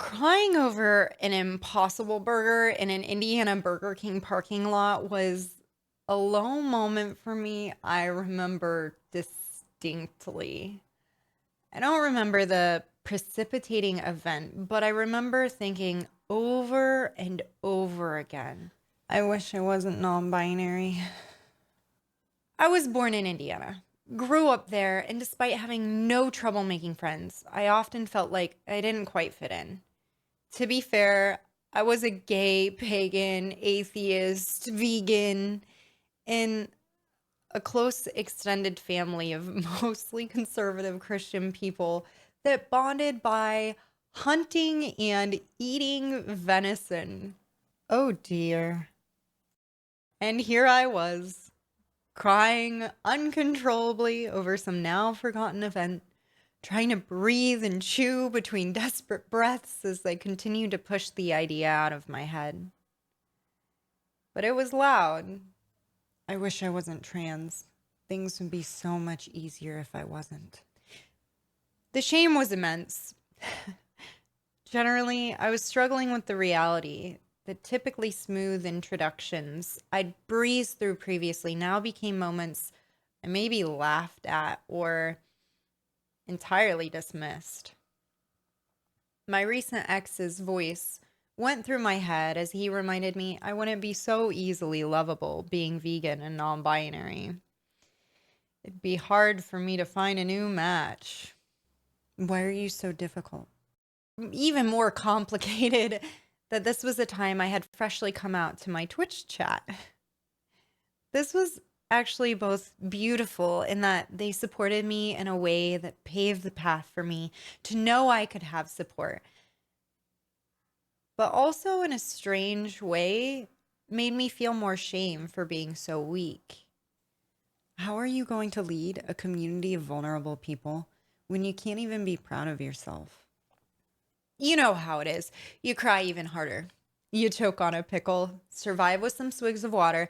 Crying over an Impossible Burger in an Indiana Burger King parking lot was a low moment for me I remember distinctly. I don't remember the precipitating event, but I remember thinking over and over again, I wish I wasn't non-binary. I was born in Indiana, grew up there, and despite having no trouble making friends, I often felt like I didn't quite fit in. To be fair, I was a gay, pagan, atheist, vegan, in a close extended family of mostly conservative Christian people that bonded by hunting and eating venison. Oh dear. And here I was, crying uncontrollably over some now forgotten event, trying to breathe and chew between desperate breaths as I continued to push the idea out of my head. But it was loud. I wish I wasn't trans. Things would be so much easier if I wasn't. The shame was immense. Generally, I was struggling with the reality that typically smooth introductions I'd breezed through previously now became moments I maybe laughed at or entirely dismissed. My recent ex's voice went through my head as he reminded me I wouldn't be so easily lovable being vegan and non-binary. It'd be hard for me to find a new match. Why are you so difficult? Even more complicated that this was a time I had freshly come out to my Twitch chat. This was actually both beautiful in that they supported me in a way that paved the path for me to know I could have support, but also in a strange way made me feel more shame for being so weak. How are you going to lead a community of vulnerable people when you can't even be proud of yourself? You know how it is. You cry even harder. You choke on a pickle, survive with some swigs of water,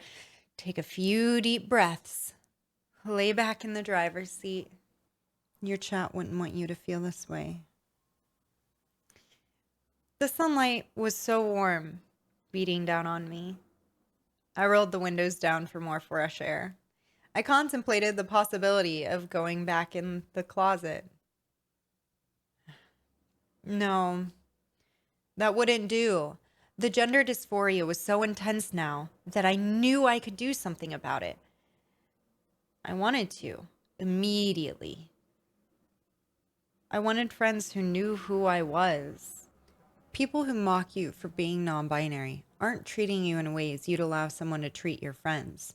take a few deep breaths, lay back in the driver's seat. Your chat wouldn't want you to feel this way. The sunlight was so warm, beating down on me. I rolled the windows down for more fresh air. I contemplated the possibility of going back in the closet. No, that wouldn't do. The gender dysphoria was so intense now that I knew I could do something about it. I wanted to, immediately. I wanted friends who knew who I was. People who mock you for being non-binary aren't treating you in ways you'd allow someone to treat your friends.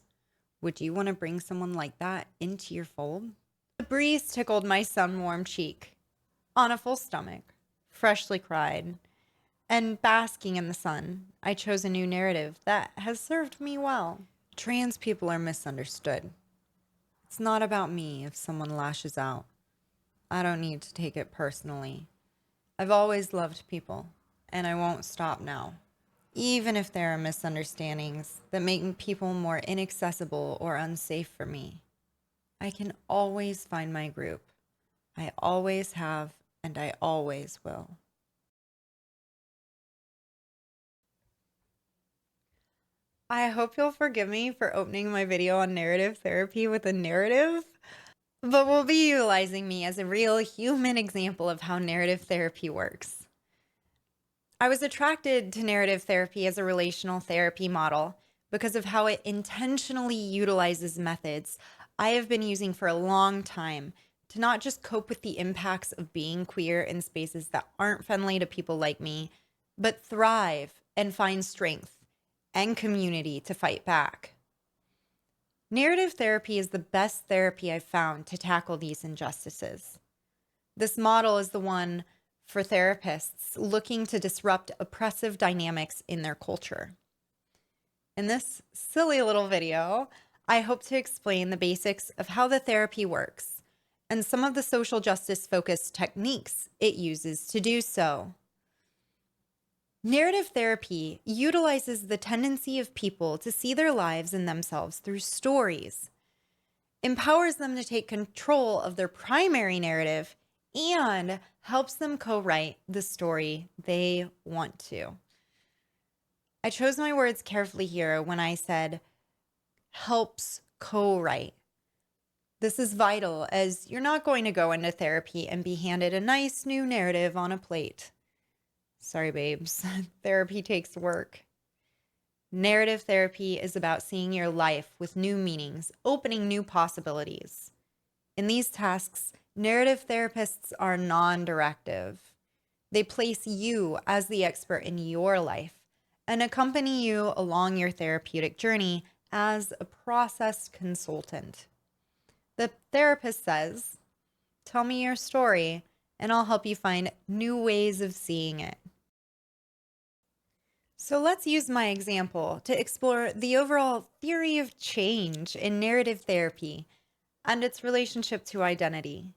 Would you want to bring someone like that into your fold? The breeze tickled my sun-warm cheek. On a full stomach, freshly cried, and basking in the sun, I chose a new narrative that has served me well. Trans people are misunderstood. It's not about me if someone lashes out. I don't need to take it personally. I've always loved people, and I won't stop now. Even if there are misunderstandings that make people more inaccessible or unsafe for me, I can always find my group. I always have, and I always will. I hope you'll forgive me for opening my video on narrative therapy with a narrative, but we'll be utilizing me as a real human example of how narrative therapy works. I was attracted to narrative therapy as a relational therapy model because of how it intentionally utilizes methods I have been using for a long time to not just cope with the impacts of being queer in spaces that aren't friendly to people like me, but thrive and find strength and community to fight back. Narrative therapy is the best therapy I've found to tackle these injustices. This model is the one for therapists looking to disrupt oppressive dynamics in their culture. In this silly little video, I hope to explain the basics of how the therapy works and some of the social justice-focused techniques it uses to do so. Narrative therapy utilizes the tendency of people to see their lives and themselves through stories, empowers them to take control of their primary narrative, and helps them co-write the story they want to. I chose my words carefully here when I said helps co-write. This is vital as you're not going to go into therapy and be handed a nice new narrative on a plate. Sorry, babes. Therapy takes work. Narrative therapy is about seeing your life with new meanings, opening new possibilities. In these tasks, narrative therapists are non-directive. They place you as the expert in your life and accompany you along your therapeutic journey as a process consultant. The therapist says, "Tell me your story, and I'll help you find new ways of seeing it." So let's use my example to explore the overall theory of change in narrative therapy and its relationship to identity.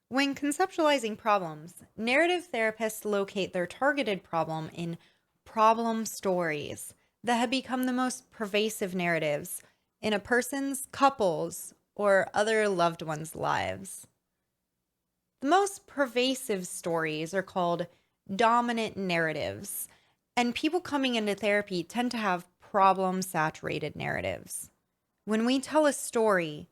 When conceptualizing problems, narrative therapists locate their targeted problem in problem stories that have become the most pervasive narratives in a person's, couple's, or other loved ones' lives. The most pervasive stories are called dominant narratives, and people coming into therapy tend to have problem-saturated narratives. When we tell a story,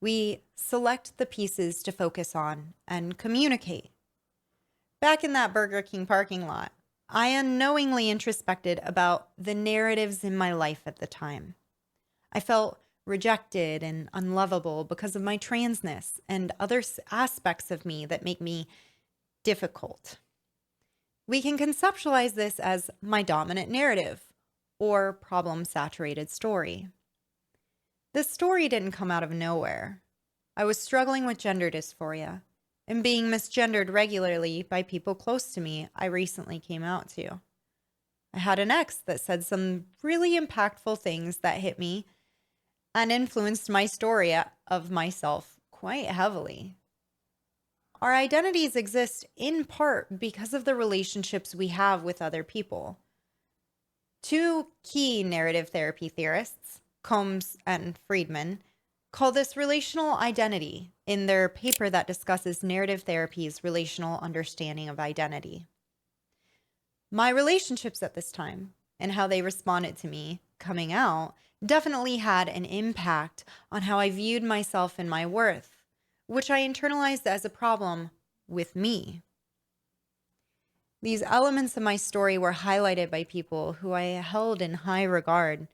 we select the pieces to focus on and communicate. Back in that Burger King parking lot, I unknowingly introspected about the narratives in my life at the time. I felt rejected and unlovable because of my transness and other aspects of me that make me difficult. We can conceptualize this as my dominant narrative or problem-saturated story. This story didn't come out of nowhere. I was struggling with gender dysphoria and being misgendered regularly by people close to me I recently came out to. I had an ex that said some really impactful things that hit me and influenced my story of myself quite heavily. Our identities exist in part because of the relationships we have with other people. Two key narrative therapy theorists, Combs and Freedman, call this relational identity in their paper that discusses narrative therapy's relational understanding of identity. My relationships at this time and how they responded to me coming out definitely had an impact on how I viewed myself and my worth, which I internalized as a problem with me. These elements of my story were highlighted by people who I held in high regard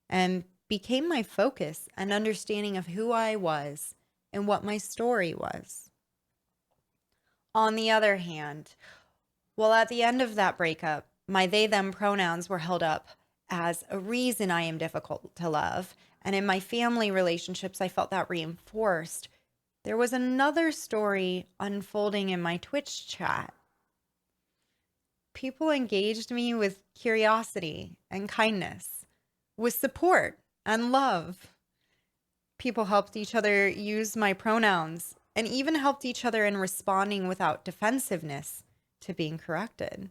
and became my focus and understanding of who I was and what my story was. On the other hand, well, at the end of that breakup, my they/them pronouns were held up as a reason I am difficult to love, and in my family relationships, I felt that reinforced. There was another story unfolding in my Twitch chat. People engaged me with curiosity and kindness, with support and love. People helped each other use my pronouns and even helped each other in responding without defensiveness to being corrected.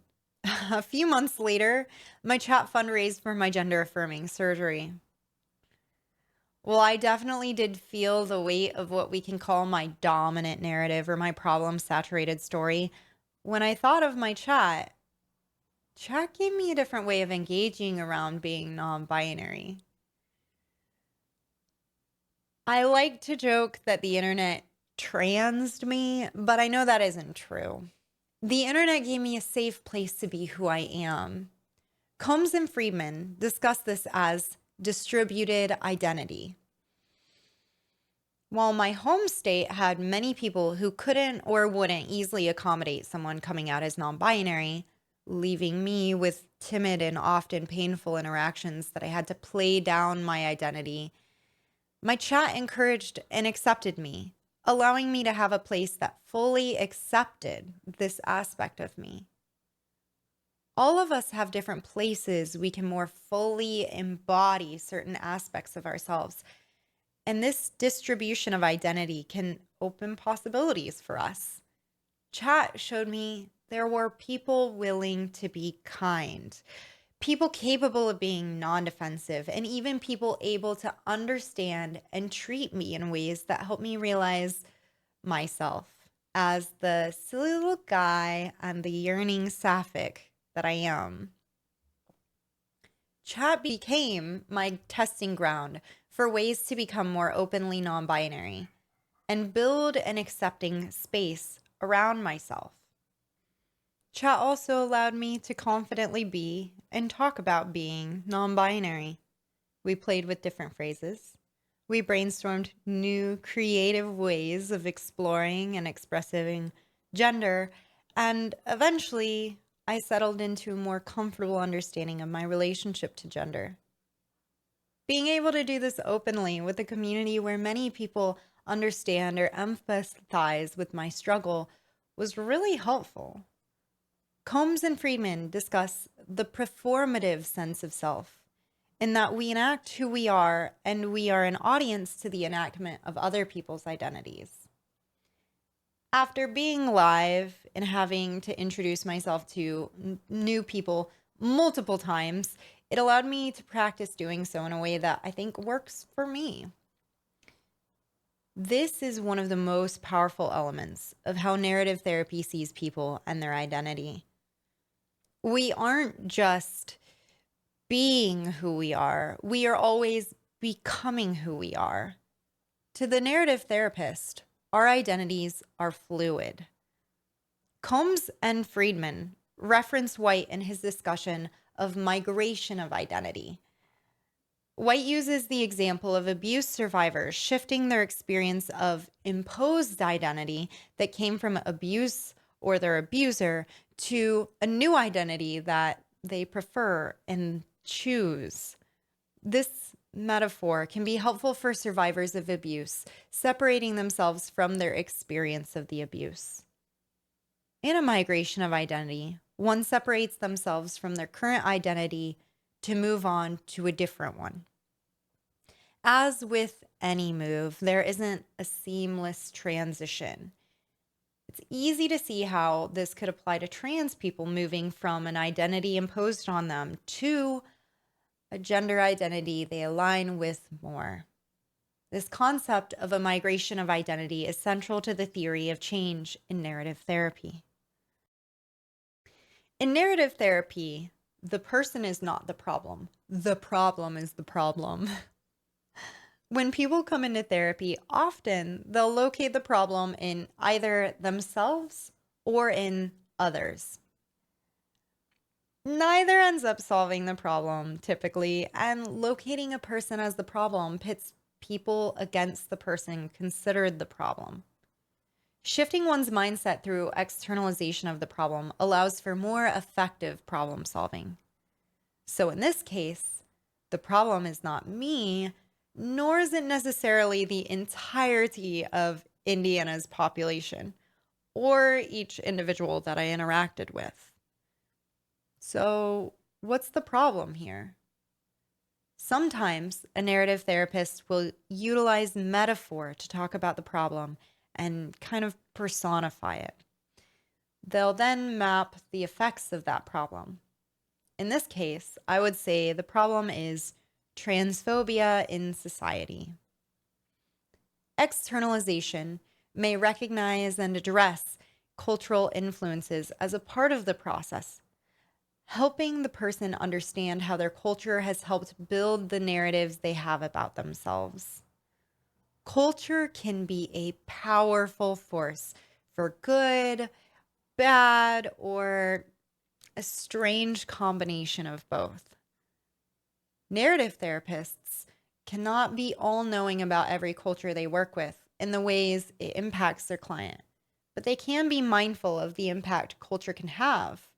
A few months later, my chat fundraised for my gender affirming surgery. Well, I definitely did feel the weight of what we can call my dominant narrative or my problem-saturated story. When I thought of my chat gave me a different way of engaging around being non-binary. I like to joke that the internet transed me, but I know that isn't true. The internet gave me a safe place to be who I am. Combs and Freedman discuss this as distributed identity. While my home state had many people who couldn't or wouldn't easily accommodate someone coming out as non-binary, leaving me with timid and often painful interactions that I had to play down my identity, my chat encouraged and accepted me, allowing me to have a place that fully accepted this aspect of me. All of us have different places we can more fully embody certain aspects of ourselves. And this distribution of identity can open possibilities for us. Chat showed me there were people willing to be kind, people capable of being non-defensive, and even people able to understand and treat me in ways that help me realize myself as the silly little guy and the yearning sapphic that I am. Chat became my testing ground for ways to become more openly non binary and build an accepting space around myself. Chat also allowed me to confidently be and talk about being non binary. We played with different phrases. We brainstormed new creative ways of exploring and expressing gender, and eventually I settled into a more comfortable understanding of my relationship to gender. Being able to do this openly with a community where many people understand or empathize with my struggle was really helpful. Combs and Freedman discuss the performative sense of self, in that we enact who we are and we are an audience to the enactment of other people's identities. After being live and having to introduce myself to new people multiple times, it allowed me to practice doing so in a way that I think works for me. This is one of the most powerful elements of how narrative therapy sees people and their identity. We aren't just being who we are always becoming who we are. To the narrative therapist, our identities are fluid. Combs and Freedman reference White in his discussion of migration of identity. White uses the example of abuse survivors shifting their experience of imposed identity that came from abuse or their abuser to a new identity that they prefer and choose. This metaphor can be helpful for survivors of abuse, separating themselves from their experience of the abuse. In a migration of identity, one separates themselves from their current identity to move on to a different one. As with any move, there isn't a seamless transition. It's easy to see how this could apply to trans people moving from an identity imposed on them to a gender identity they align with more. This concept of a migration of identity is central to the theory of change in narrative therapy. In narrative therapy, the person is not the problem. The problem is the problem. When people come into therapy, often they'll locate the problem in either themselves or in others. Neither ends up solving the problem typically, and locating a person as the problem pits people against the person considered the problem. Shifting one's mindset through externalization of the problem allows for more effective problem solving. So in this case, the problem is not me, nor is it necessarily the entirety of Indiana's population or each individual that I interacted with. So, what's the problem here? Sometimes a narrative therapist will utilize metaphor to talk about the problem and kind of personify it. They'll then map the effects of that problem. In this case, I would say the problem is transphobia in society. Externalization may recognize and address cultural influences as a part of the process, helping the person understand how their culture has helped build the narratives they have about themselves. Culture can be a powerful force for good, bad, or a strange combination of both. Narrative therapists cannot be all-knowing about every culture they work with in the ways it impacts their client, but they can be mindful of the impact culture can have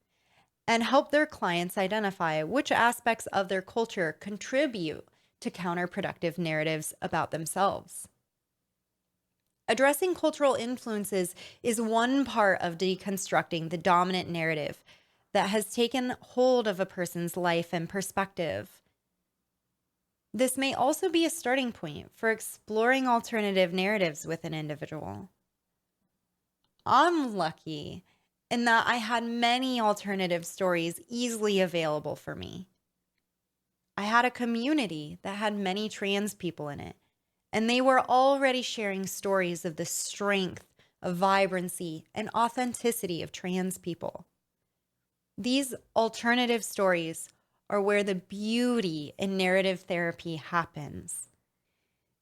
and help their clients identify which aspects of their culture contribute to counterproductive narratives about themselves. Addressing cultural influences is one part of deconstructing the dominant narrative that has taken hold of a person's life and perspective. This may also be a starting point for exploring alternative narratives with an individual. I'm lucky in that I had many alternative stories easily available for me. I had a community that had many trans people in it, and they were already sharing stories of the strength, vibrancy, and authenticity of trans people. These alternative stories are where the beauty in narrative therapy happens.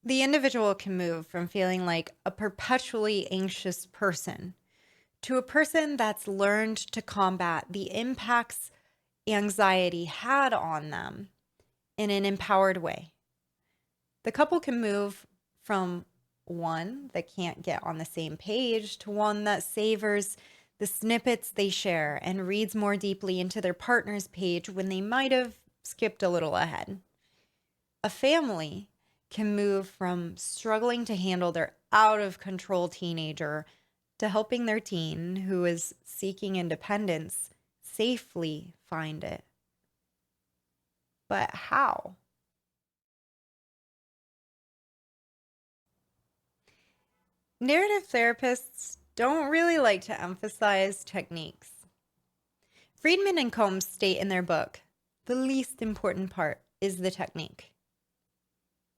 The individual can move from feeling like a perpetually anxious person to a person that's learned to combat the impacts anxiety had on them in an empowered way. The couple can move from one that can't get on the same page to one that savors the snippets they share and reads more deeply into their partner's page when they might have skipped a little ahead. A family can move from struggling to handle their out of control teenager to helping their teen who is seeking independence safely find it. But how? Narrative therapists don't really like to emphasize techniques. Freedman and Combs state in their book, the least important part is the technique.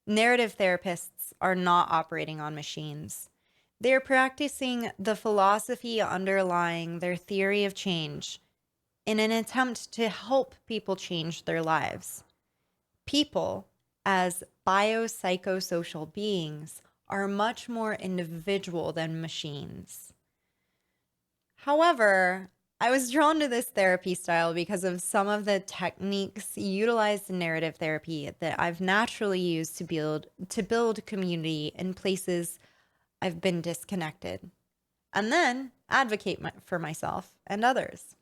Narrative therapists are not operating on machines. They are practicing the philosophy underlying their theory of change in an attempt to help people change their lives. People, as biopsychosocial beings, are much more individual than machines. However, I was drawn to this therapy style because of some of the techniques utilized in narrative therapy that I've naturally used to build community in places I've been disconnected, and then advocate for myself and others.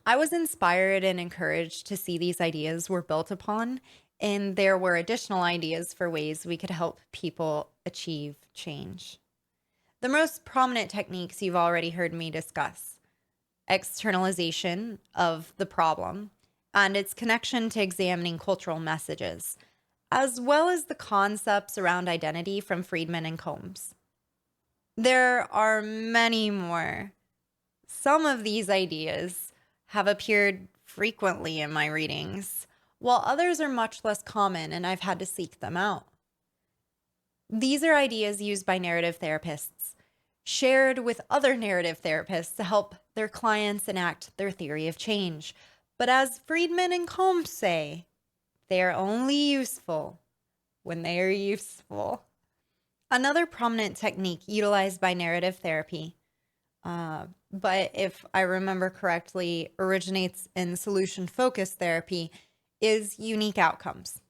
I was inspired and encouraged to see these ideas were built upon, and there were additional ideas for ways we could help people achieve change. The most prominent techniques you've already heard me discuss: externalization of the problem and its connection to examining cultural messages, as well as the concepts around identity from Freedman and Combs. There are many more. Some of these ideas have appeared frequently in my readings, while others are much less common and I've had to seek them out. These are ideas used by narrative therapists, shared with other narrative therapists to help their clients enact their theory of change. But as Freedman and Combs say, they are only useful when they are useful. Another prominent technique utilized by narrative therapy, but if I remember correctly, originates in solution-focused therapy, is unique outcomes.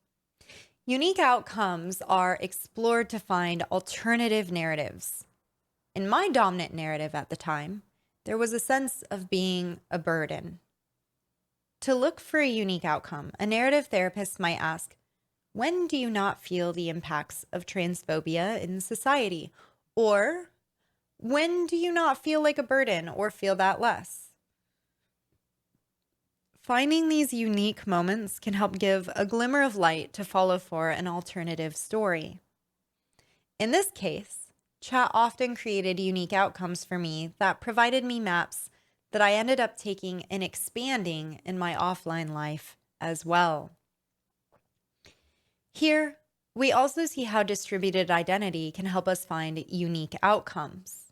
Unique outcomes are explored to find alternative narratives. In my dominant narrative at the time, there was a sense of being a burden. To look for a unique outcome, a narrative therapist might ask, when do you not feel the impacts of transphobia in society? Or, when do you not feel like a burden or feel that less? Finding these unique moments can help give a glimmer of light to follow for an alternative story. In this case, chat often created unique outcomes for me that provided me maps that I ended up taking and expanding in my offline life as well. Here, we also see how distributed identity can help us find unique outcomes.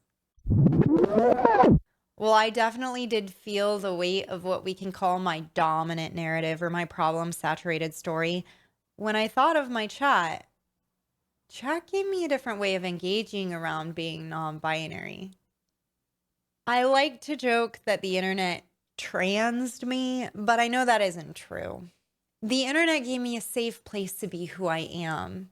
Well, I definitely did feel the weight of what we can call my dominant narrative or my problem-saturated story when I thought of my chat. Chat gave me a different way of engaging around being non-binary. I like to joke that the internet transed me, but I know that isn't true. The internet gave me a safe place to be who I am.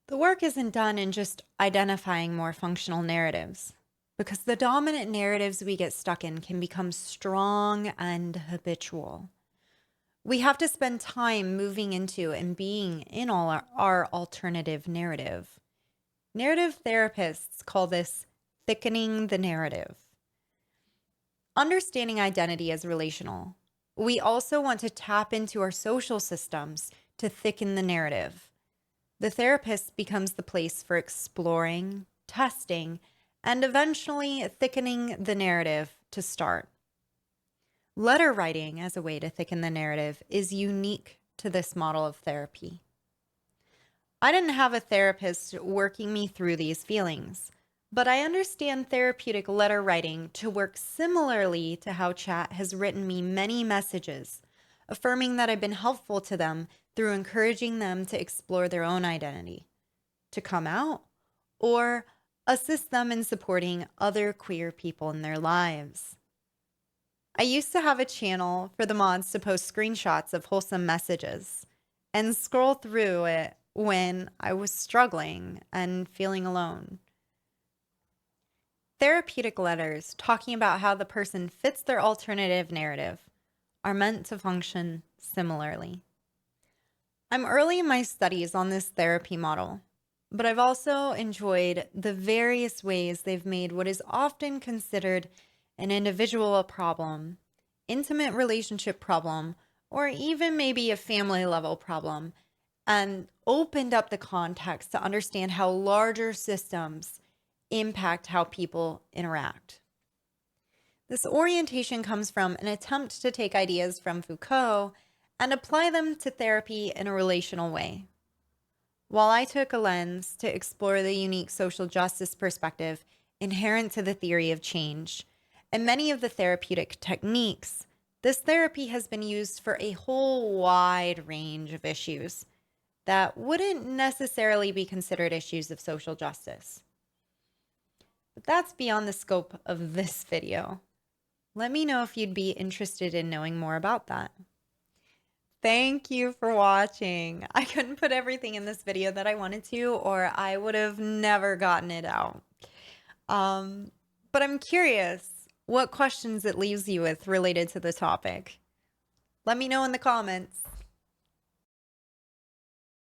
The work isn't done in just identifying more functional narratives, because the dominant narratives we get stuck in can become strong and habitual. We have to spend time moving into and being in all our alternative narrative. Narrative therapists call this thickening the narrative. Understanding identity as relational, we also want to tap into our social systems to thicken the narrative. The therapist becomes the place for exploring, testing, and eventually thickening the narrative to start. Letter writing as a way to thicken the narrative is unique to this model of therapy. I didn't have a therapist working me through these feelings, but I understand therapeutic letter writing to work similarly to how chat has written me many messages, affirming that I've been helpful to them through encouraging them to explore their own identity, to come out, or assist them in supporting other queer people in their lives. I used to have a channel for the mods to post screenshots of wholesome messages and scroll through it when I was struggling and feeling alone. Therapeutic letters talking about how the person fits their alternative narrative are meant to function similarly. I'm early in my studies on this therapy model, but I've also enjoyed the various ways they've made what is often considered an individual problem, intimate relationship problem, or even maybe a family level problem, and opened up the context to understand how larger systems impact how people interact. This orientation comes from an attempt to take ideas from Foucault and apply them to therapy in a relational way. While I took a lens to explore the unique social justice perspective inherent to the theory of change and many of the therapeutic techniques, this therapy has been used for a whole wide range of issues that wouldn't necessarily be considered issues of social justice. But that's beyond the scope of this video. Let me know if you'd be interested in knowing more about that. Thank you for watching. I couldn't put everything in this video that I wanted to, or I would have never gotten it out. But I'm curious what questions it leaves you with related to the topic. Let me know in the comments.